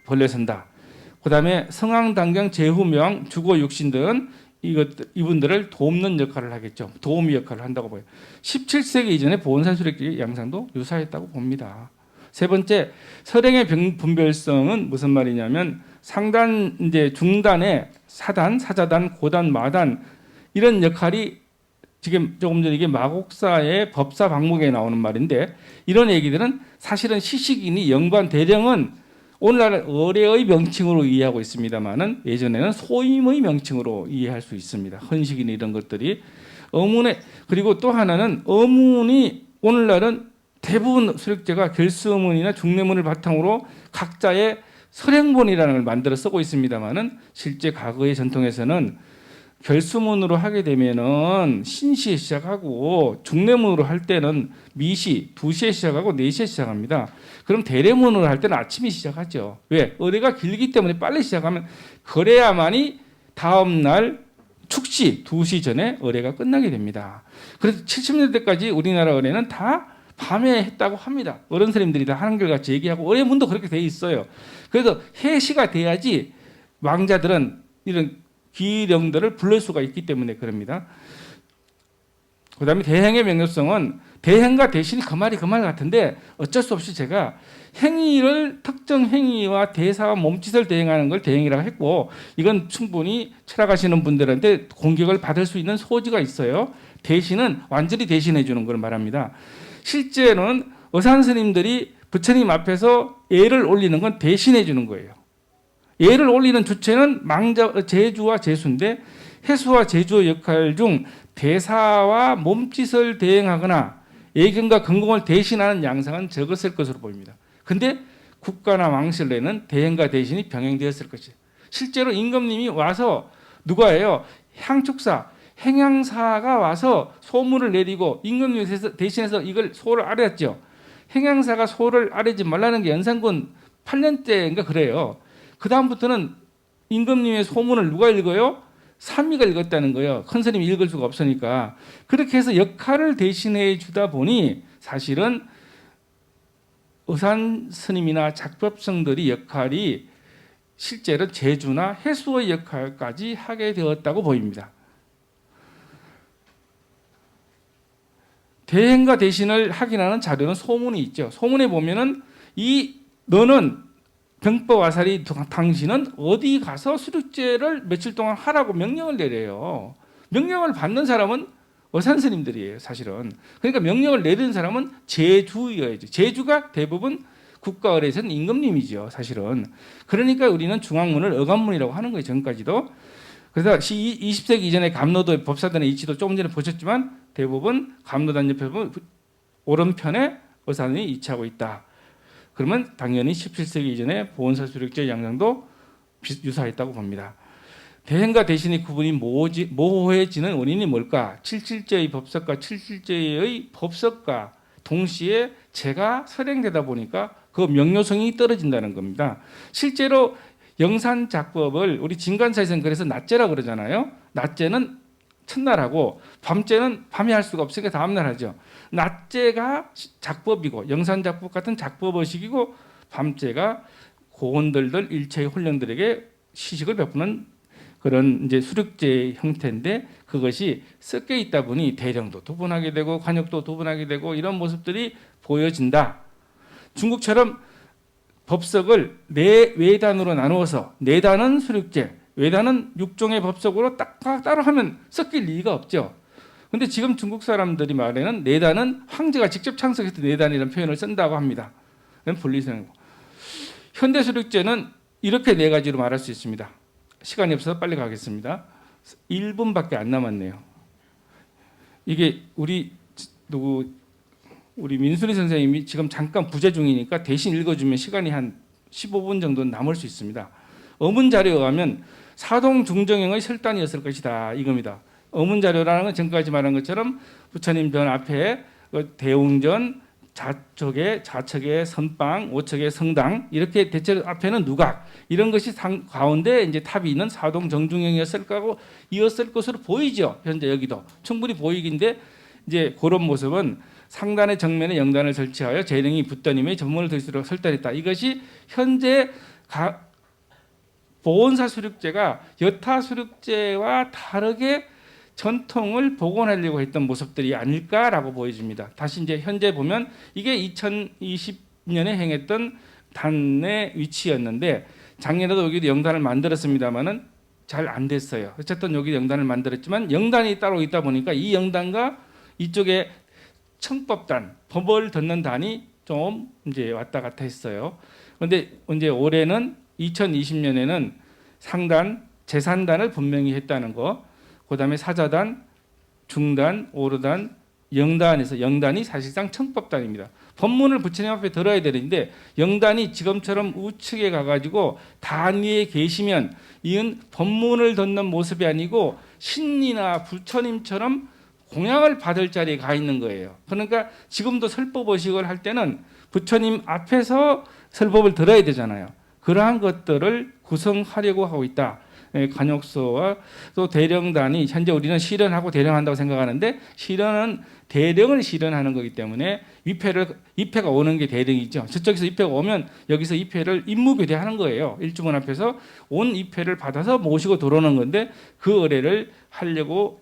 S3: 벌려 선다. 그 다음에 성왕당경, 제후명왕, 주고 육신들은 이분들을 돕는 역할을 하겠죠. 도우미 역할을 한다고 보여요. 17세기 이전에 보온사수력의 양상도 유사했다고 봅니다. 세 번째, 설행의 분별성은 무슨 말이냐면 상단, 이제 중단에 사단, 사자단, 고단, 마단 이런 역할이 지금 조금 전에 이게 마곡사의 법사 방목에 나오는 말인데 이런 얘기들은 사실은 시식이니 연관 대령은 오늘날 어뢰의 명칭으로 이해하고 있습니다만은 예전에는 소임의 명칭으로 이해할 수 있습니다. 헌식이니 이런 것들이 어문에 그리고 또 하나는 어문이 오늘날은 대부분 수력제가 결수어문이나 중례문을 바탕으로 각자의 설행본이라는 걸 만들어 쓰고 있습니다만은 실제 과거의 전통에서는 결수문으로 하게 되면은 신시에 시작하고 중례문으로 할 때는 미시 2시에 시작하고 4시에 시작합니다. 그럼 대례문으로 할 때는 아침에 시작하죠. 왜? 의례가 길기 때문에 빨리 시작하면 그래야만이 다음 날 축시 2시 전에 의례가 끝나게 됩니다. 그래서 70년대까지 우리나라 의례는 다 밤에 했다고 합니다. 어른 스님들이 다 한결같이 얘기하고 의례문도 그렇게 돼 있어요. 그래서 해시가 돼야지 왕자들은 이런 기령들을 부를 수가 있기 때문에 그럽니다. 그 다음에 대행의 명료성은 대행과 대신이 그 말이 그 말 같은데 어쩔 수 없이 제가 행위를 특정 행위와 대사와 몸짓을 대행하는 걸 대행이라고 했고 이건 충분히 철학하시는 분들한테 공격을 받을 수 있는 소지가 있어요. 대신은 완전히 대신해 주는 걸 말합니다. 실제로는 어산 스님들이 부처님 앞에서 예를 올리는 건 대신해 주는 거예요. 예를 올리는 주체는 제주와 제수인데 해수와 제주의 역할 중 대사와 몸짓을 대행하거나 예견과 근공을 대신하는 양상은 적었을 것으로 보입니다. 근데 국가나 왕실내는 대행과 대신이 병행되었을 것이에요. 실제로 임금님이 와서 누가예요? 향축사, 행양사가 와서 소문을 내리고 임금님이 대신해서 이걸 소를 아뢰었죠. 행양사가 소를 아뢰지 말라는 게 연산군 8년째인가 그래요. 그 다음부터는 임금님의 소문을 누가 읽어요? 삼위가 읽었다는 거예요. 큰 스님이 읽을 수가 없으니까. 그렇게 해서 역할을 대신해 주다 보니 사실은 어산 스님이나 작법성들이 역할이 실제로 제주나 해수의 역할까지 하게 되었다고 보입니다. 대행과 대신을 확인하는 자료는 소문이 있죠. 소문에 보면은 너는 병법 와사리 당신은 어디 가서 수륙제를 며칠 동안 하라고 명령을 내려요. 명령을 받는 사람은 어산 스님들이에요, 사실은. 그러니까 명령을 내리는 사람은 제주여야죠. 제주가 대부분 국가의례에서는 임금님이죠, 사실은. 그러니까 우리는 중앙문을 어간문이라고 하는 거예요, 전까지도. 그래서 20세기 이전에 감로도 법사단의 이치도 조금 전에 보셨지만 대부분 감로단 옆에 보면 오른편에 어산이 이치하고 있다. 그러면 당연히 17세기 이전에 보온사 수력제 양상도 유사했다고 봅니다. 대행과 대신의 구분이 모호해지는 원인이 뭘까? 77제의 법석과 77제의 법석과 동시에 제가 설행되다 보니까 그 명료성이 떨어진다는 겁니다. 실제로 영산작법을 우리 진간사에서는 그래서 낮제라고 그러잖아요. 낮제는 첫날하고 밤제는 밤에 할 수가 없으니까 다음날 하죠. 낮제가 작법이고 영산작법 같은 작법의식이고 밤제가 고원들들 일체의 훈련들에게 시식을 베푸는 그런 이제 수륙제의 형태인데 그것이 섞여 있다 보니 대령도 두분하게 되고 관역도 두분하게 되고 이런 모습들이 보여진다. 중국처럼 법석을 네 외단으로 나누어서 내단은 수륙제, 외단은 6종의 법석으로 딱 따로 하면 섞일 리가 없죠. 근데 지금 중국 사람들이 말하는 내단은 황제가 직접 창석해서 내단이라는 표현을 쓴다고 합니다. 그건 분리성이고. 현대 수륙제는 이렇게 네 가지로 말할 수 있습니다. 시간이 없어서 빨리 가겠습니다. 1분밖에 안 남았네요. 이게 우리 민순이 선생님이 지금 잠깐 부재 중이니까 대신 읽어주면 시간이 한 15분 정도 남을 수 있습니다. 어문 자료에 의하면 사동 중정형의 설단이었을 것이다 이겁니다. 어문 자료라는 건 전까지 말한 것처럼 부처님 전 앞에 그 대웅전 좌측에 선방, 우측에 성당 이렇게 대체 앞에는 누각 이런 것이 가운데 이제 탑이 있는 사동 정중형이었을 거고 이었을 것으로 보이죠. 현재 여기도 충분히 보이긴데 이제 그런 모습은 상단의 정면에 영단을 설치하여 재령이 붓더님의 전문을 들수록 설단했다. 이것이 현재 보온사 수륙제가 여타 수륙제와 다르게 전통을 복원하려고 했던 모습들이 아닐까라고 보여집니다. 다시 이제 현재 보면 이게 2020년에 행했던 단의 위치였는데 작년에도 여기도 영단을 만들었습니다만은 잘 안 됐어요. 어쨌든 여기 영단을 만들었지만 영단이 따로 있다 보니까 이 영단과 이쪽에 청법단, 법을 듣는 단이 좀 이제 왔다 갔다 했어요. 그런데 이제 올해는 2020년에는 상단, 재산단을 분명히 했다는 거. 그다음에 사자단, 중단, 오르단, 영단에서 영단이 사실상 청법단입니다. 법문을 부처님 앞에 들어야 되는데 영단이 지금처럼 우측에 가가지고 단 위에 계시면 이은 법문을 듣는 모습이 아니고 신이나 부처님처럼 공양을 받을 자리에 가 있는 거예요. 그러니까 지금도 설법의식을 할 때는 부처님 앞에서 설법을 들어야 되잖아요. 그러한 것들을 구성하려고 하고 있다. 관역소와 또 대령단이 현재 우리는 실현하고 대령한다고 생각하는데 실현은 대령을 실현하는 거기 때문에 위패가 오는 게 대령이죠. 저쪽에서 위패가 오면 여기서 위패를 임무교대하는 거예요. 일주문 앞에서 온 위패를 받아서 모시고 들어오는 건데 그 의례를 하려고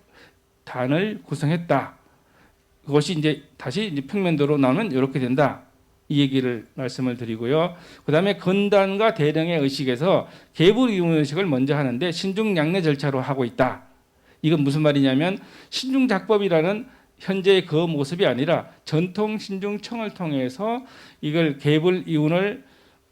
S3: 단을 구성했다. 그것이 이제 다시 이제 평면도로 나오면 이렇게 된다. 이 얘기를 말씀을 드리고요. 그다음에 건단과 대령의 의식에서 계불이용 의식을 먼저 하는데 신중양내 절차로 하고 있다. 이건 무슨 말이냐면 신중작법이라는 현재의 그 모습이 아니라 전통 신중청을 통해서 이걸 계불이운을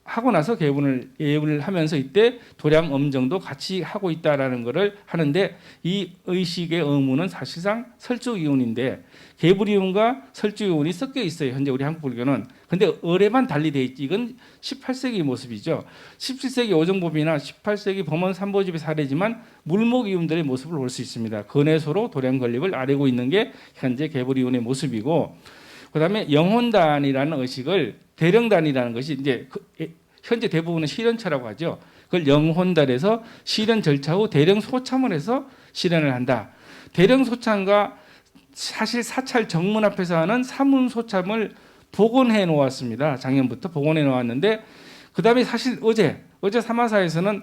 S3: 하고 나서 예불을 하면서 이때 도량 엄정도 같이 하고 있다라는 것을 하는데 이 의식의 의무는 사실상 설주이운인데 계불이운과 설주이운이 섞여 있어요. 현재 우리 한국 불교는. 근데 의례만 달리 돼 있지. 이건 18세기 모습이죠. 17세기 오정법이나 18세기 범원 삼보집의 사례지만 물목이운들의 모습을 볼 수 있습니다. 근해소로 도량 건립을 아뢰고 있는 게 현재 계불이운의 모습이고 그다음에 영혼단이라는 의식을 대령단이라는 것이 이제 현재 대부분은 실현처라고 하죠. 그걸 영혼단에서 실현 절차 후 대령 소참을 해서 실현을 한다. 대령 소참과 사실 사찰 정문 앞에서 하는 사문 소참을 복원해 놓았습니다. 작년부터 복원해 놓았는데 그다음에 사실 어제 사마사에서는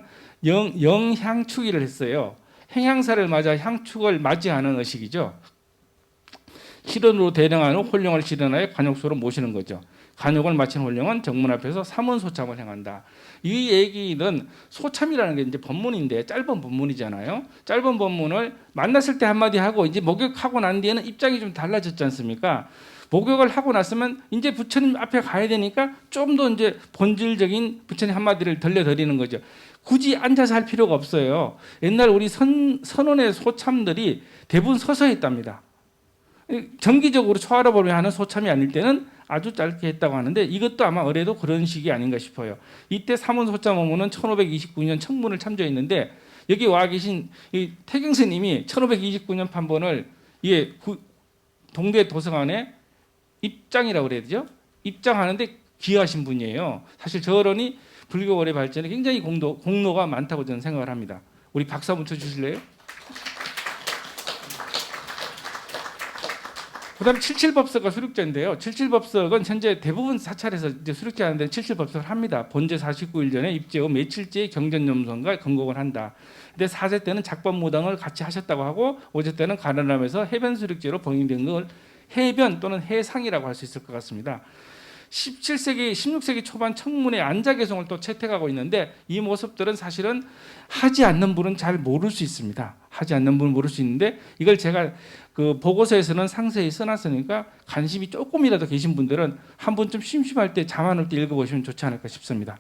S3: 영향축일을 했어요. 행향사를 맞아 향축을 맞이하는 의식이죠. 실현으로 대령하는 홀령을 실현하여 관역소로 모시는 거죠. 관역을 마친 홀령은 정문 앞에서 사문소참을 행한다. 이 얘기는 소참이라는 게 이제 법문인데 짧은 법문이잖아요. 짧은 법문을 만났을 때 한마디 하고 이제 목욕하고 난 뒤에는 입장이 좀 달라졌지 않습니까? 목욕을 하고 났으면 이제 부처님 앞에 가야 되니까 좀 더 이제 본질적인 부처님 한마디를 들려드리는 거죠. 굳이 앉아서 할 필요가 없어요. 옛날 우리 선원의 소참들이 대부분 서서 했답니다. 정기적으로 초하루법을 하는 소참이 아닐 때는 아주 짧게 했다고 하는데 이것도 아마 의례도 그런 식이 아닌가 싶어요. 이때 사문소참 의무는 1529년 청문을 참조했는데 여기 와 계신 이 태경 스님이 1529년 판본을 이게 동대 도서관에 입장이라고 그래야 되죠? 입장하는데 귀하신 분이에요. 사실 저런이 불교 의례 발전에 굉장히 공로가 많다고 저는 생각을 합니다. 우리 박수 한번 쳐주실래요? 그다음에 77법석과 수륙제인데요. 77법석은 현재 대부분 사찰에서 이제 수륙제하는데 77법석을 합니다. 본제 49일 전에 입제 후 며칠째 경전염선과 건곡을 한다. 근데 사제 때는 작법무당을 같이 하셨다고 하고 오제 때는 가난함에서 해변 수륙제로 봉인된 걸 해변 또는 해상이라고 할 수 있을 것 같습니다. 17세기, 16세기 초반 청문회 안자개송을 또 채택하고 있는데 이 모습들은 사실은 하지 않는 분은 잘 모를 수 있습니다. 하지 않는 분은 모를 수 있는데 이걸 제가 그 보고서에서는 상세히 써놨으니까 관심이 조금이라도 계신 분들은 한 번쯤 심심할 때 잠 안 올 때 읽어보시면 좋지 않을까 싶습니다.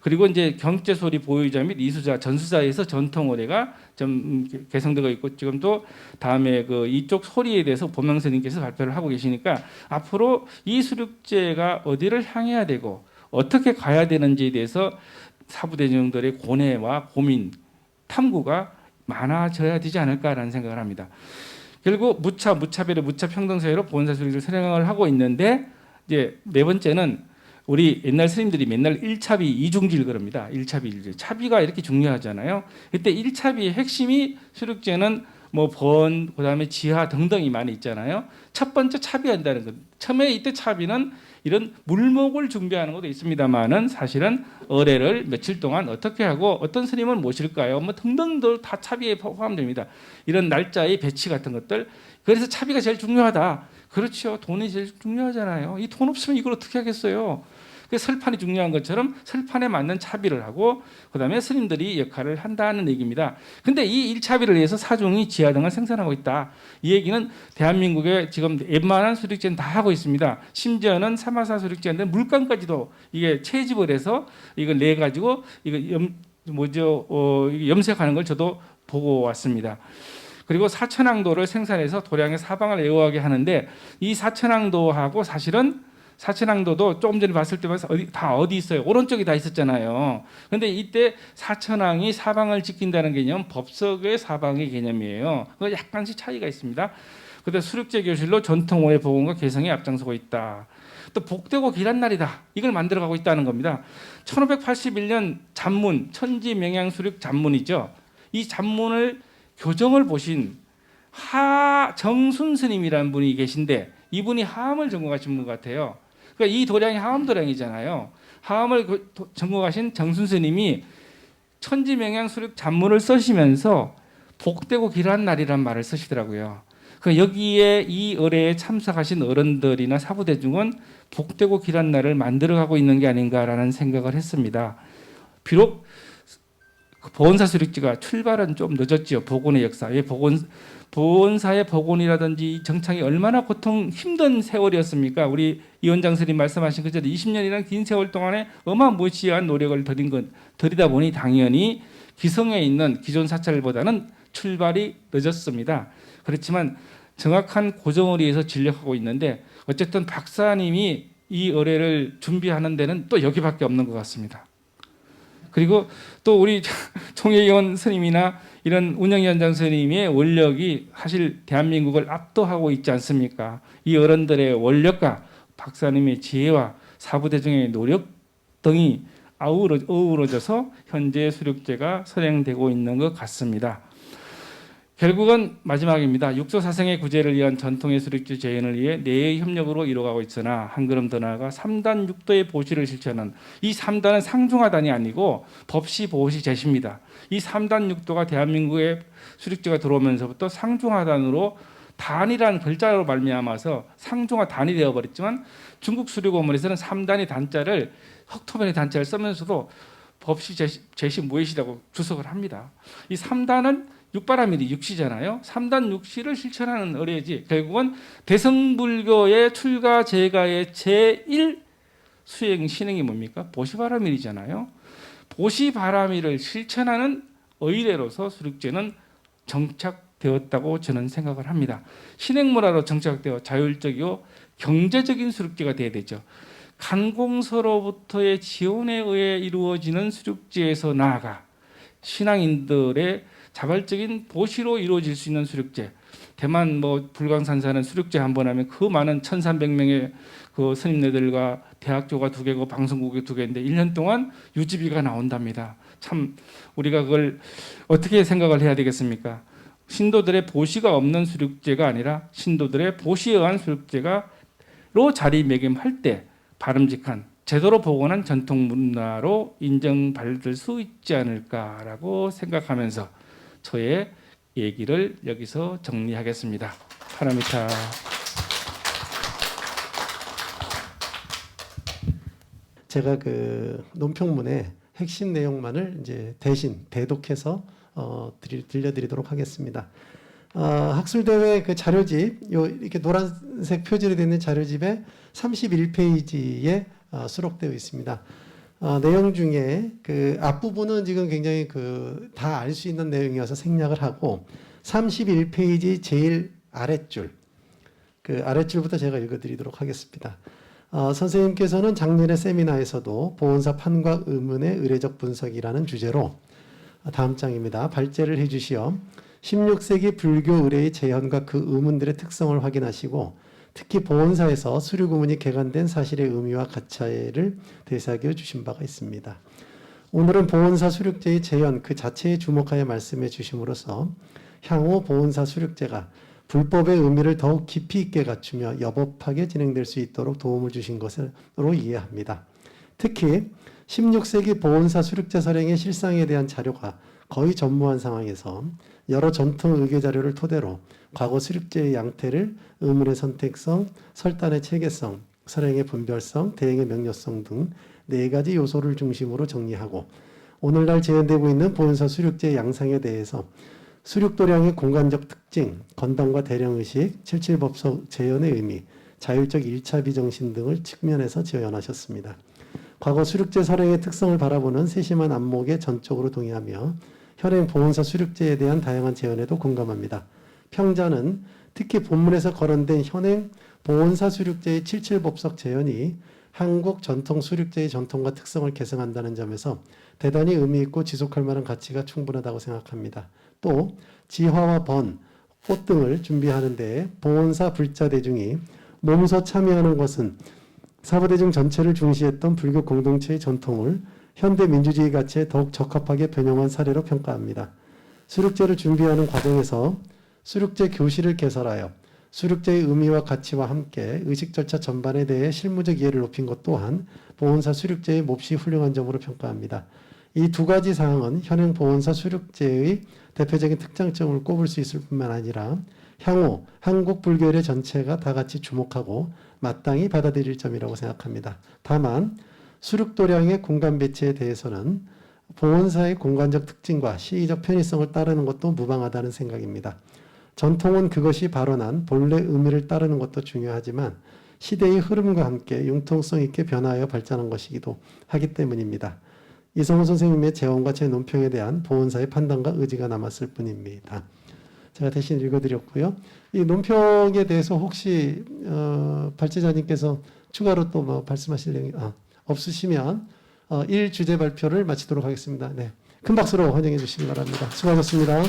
S3: 그리고 이제 경제소리 보유자 및 이수자, 전수자에서 전통 의례가 좀 개성되어 있고 지금 또 다음에 그 이쪽 소리에 대해서 보명스님께서 발표를 하고 계시니까 앞으로 이 수륙제가 어디를 향해야 되고 어떻게 가야 되는지에 대해서 사부대중들의 고뇌와 고민, 탐구가 많아져야 되지 않을까라는 생각을 합니다. 결국 무차별의 무차평등사회로 보훈사수직을 실행을 하고 있는데 이제 네 번째는 우리 옛날 스님들이 맨날 1차비 2중지를 그럽니다. 1차비 2중지. 차비가 이렇게 중요하잖아요. 그때 1차비의 핵심이 수륙제는 뭐 번, 그다음에 지하 등등이 많이 있잖아요. 첫 번째 차비한다는 것. 처음에 이때 차비는 이런 물목을 준비하는 것도 있습니다만은 사실은 의례를 며칠 동안 어떻게 하고 어떤 스님을 모실까요? 뭐 등등들 다 차비에 포함됩니다. 이런 날짜의 배치 같은 것들. 그래서 차비가 제일 중요하다. 그렇죠. 돈이 제일 중요하잖아요. 이 돈 없으면 이걸 어떻게 하겠어요? 그 설판이 중요한 것처럼 설판에 맞는 차비를 하고 그다음에 스님들이 역할을 한다는 얘기입니다. 근데 이 1차비를 위해서 사중이 지하 등을 생산하고 있다. 이 얘기는 대한민국에 지금 웬만한 수륙제는 다 하고 있습니다. 심지어는 사마사 수륙제인데 물감까지도 이게 채집을 해서 이걸 내 가지고 이거 염색하는 걸 저도 보고 왔습니다. 그리고 사천왕도를 생산해서 도량의 사방을 애호하게 하는데 이 사천왕도하고 사실은 사천왕도도 조금 전에 봤을 때만 어디 있어요? 오른쪽에 다 있었잖아요. 그런데 이때 사천왕이 사방을 지킨다는 개념, 법석의 사방의 개념이에요. 그 약간씩 차이가 있습니다. 그런데 수륙제 교실로 전통오해 복원과 개성에 앞장서고 있다. 또 복되고 길한 날이다. 이걸 만들어가고 있다는 겁니다. 1581년 잡문, 천지명양수륙 잡문이죠. 이 잡문을 교정을 보신 하정순 스님이라는 분이 계신데 이분이 하암을 전공하신 분 같아요. 그러니까 이 도량이 하암 도량이잖아요. 하암을 전공하신 정순 스님이 천지명양수륙 잡문을 쓰시면서 복되고 길한 날이란 말을 쓰시더라고요. 그 여기에 이 의례에 참석하신 어른들이나 사부대중은 복되고 길한 날을 만들어가고 있는 게 아닌가라는 생각을 했습니다. 비록 보건사수륙지가 출발은 좀 늦었지요. 복원의 역사. 보건사의 복원이라든지 정착이 얼마나 고통 힘든 세월이었습니까? 우리 이원장 스님 말씀하신 것처럼 20년이라는 긴 세월 동안에 어마무시한 노력을 들이다 보니 당연히 기성에 있는 기존 사찰보다는 출발이 늦었습니다. 그렇지만 정확한 고정을 위해서 진력하고 있는데 어쨌든 박사님이 이 의례를 준비하는 데는 또 여기밖에 없는 것 같습니다. 그리고 또 우리 총회의원 스님이나 이런 운영위원장 스님의 원력이 사실 대한민국을 압도하고 있지 않습니까? 이 어른들의 원력과 박사님의 지혜와 사부대중의 노력 등이 어우러져서 현재 수륙제가 선행되고 있는 것 같습니다. 결국은 마지막입니다. 육조사생의 구제를 위한 전통의 수륙제 재현을 위해 내의 협력으로 이루어가고 있으나 한 걸음 더 나아가 3단 6도의 보시를 실천하는 이 3단은 상중하단이 아니고 법시, 보시, 제시입니다. 이 3단 6도가 대한민국에 수륙제가 들어오면서부터 상중하단으로 단이라는 글자로 말미암아서 상중하 단이 되어버렸지만 중국 수륙원문에서는 3단의 단자를 흑토변의 단자를 쓰면서도 법시, 제시, 무엇이라고 주석을 합니다. 이 3단은 육바라밀이 육시잖아요. 3단 육시를 실천하는 의례지. 결국은 대성불교의 출가 제가의 제1 수행 신행이 뭡니까? 보시바라밀이잖아요. 보시바라밀을 실천하는 의례로서 수륙제는 정착되었다고 저는 생각을 합니다. 신행문화로 정착되어 자율적이고 경제적인 수륙제가 되어야 되죠. 간공서로부터의 지원에 의해 이루어지는 수륙제에서 나아가 신앙인들의 자발적인 보시로 이루어질 수 있는 수륙제. 대만 불광산사는 수륙제 한 번 하면 그 많은 1,300명의 그 스님네들과 대학교가 2개고 방송국이 2개인데 1년 동안 유지비가 나온답니다. 참 우리가 그걸 어떻게 생각을 해야 되겠습니까? 신도들의 보시가 없는 수륙제가 아니라 신도들의 보시에 의한 수륙제가로 자리매김할 때 바람직한 제대로 복원한 전통 문화로 인정받을 수 있지 않을까라고 생각하면서 저의 얘기를 여기서 정리하겠습니다. 파라미타.
S2: 제가 그 논평문의 핵심 내용만을 이제 대신 대독해서 들려드리도록 하겠습니다. 학술대회 그 자료집, 이렇게 노란색 표지로 되어 있는 자료집에 31페이지에 수록되어 있습니다. 내용 중에 그 앞부분은 지금 굉장히 그 다 알 수 있는 내용이어서 생략을 하고 31페이지 제일 아랫줄, 그 아랫줄부터 제가 읽어드리도록 하겠습니다. 선생님께서는 작년에 세미나에서도 보온사 판과 의문의 의례적 분석이라는 주제로 다음 장입니다. 발제를 해주시어 16세기 불교 의례의 재현과 그 의문들의 특성을 확인하시고 특히 보온사에서 수륙 의문이 개간된 사실의 의미와 가치를 되새겨 주신 바가 있습니다. 오늘은 보온사 수륙제의 재현 그 자체에 주목하여 말씀해 주심으로써 향후 보온사 수륙제가 불법의 의미를 더욱 깊이 있게 갖추며 여법하게 진행될 수 있도록 도움을 주신 것으로 이해합니다. 특히 16세기 보온사 수륙제 설행의 실상에 대한 자료가 거의 전무한 상황에서 여러 전통 의궤 자료를 토대로 과거 수륙제의 양태를 의문의 선택성, 설단의 체계성, 설행의 분별성, 대행의 명료성 등 4가지 요소를 중심으로 정리하고 오늘날 재현되고 있는 보온사 수륙제의 양상에 대해서 수륙도량의 공간적 특징, 건담과 대령의식, 77법석 재현의 의미, 자율적 1차 비정신 등을 측면에서 재현하셨습니다. 과거 수륙제 설행의 특성을 바라보는 세심한 안목에 전적으로 동의하며 현행 보온사 수륙제에 대한 다양한 재현에도 공감합니다. 평자는 특히 본문에서 거론된 현행 보온사 수륙제의 77법석 재현이 한국 전통 수륙제의 전통과 특성을 계승한다는 점에서 대단히 의미 있고 지속할 만한 가치가 충분하다고 생각합니다. 또 지화와 번, 꽃 등을 준비하는 데 보온사 불자 대중이 몸소 참여하는 것은 사부대중 전체를 중시했던 불교 공동체의 전통을 현대 민주주의 가치에 더욱 적합하게 변형한 사례로 평가합니다. 수륙제를 준비하는 과정에서 수륙제 교실을 개설하여 수륙제의 의미와 가치와 함께 의식 절차 전반에 대해 실무적 이해를 높인 것 또한 보온사 수륙제의 몹시 훌륭한 점으로 평가합니다. 이 2가지 사항은 현행 보온사 수륙제의 대표적인 특장점을 꼽을 수 있을 뿐만 아니라 향후 한국 불교의 전체가 다 같이 주목하고 마땅히 받아들일 점이라고 생각합니다. 다만 수륙도량의 공간 배치에 대해서는 보온사의 공간적 특징과 시의적 편의성을 따르는 것도 무방하다는 생각입니다. 전통은 그것이 발언한 본래 의미를 따르는 것도 중요하지만 시대의 흐름과 함께 융통성 있게 변화하여 발전한 것이기도 하기 때문입니다. 이성훈 선생님의 재원과 제 논평에 대한 보온사의 판단과 의지가 남았을 뿐입니다. 제가 대신 읽어드렸고요. 이 논평에 대해서 혹시 발제자님께서 추가로 또 뭐 말씀하실 내용이 없으시면 1주제 발표를 마치도록 하겠습니다. 네, 큰 박수로 환영해 주시기 바랍니다. 수고하셨습니다.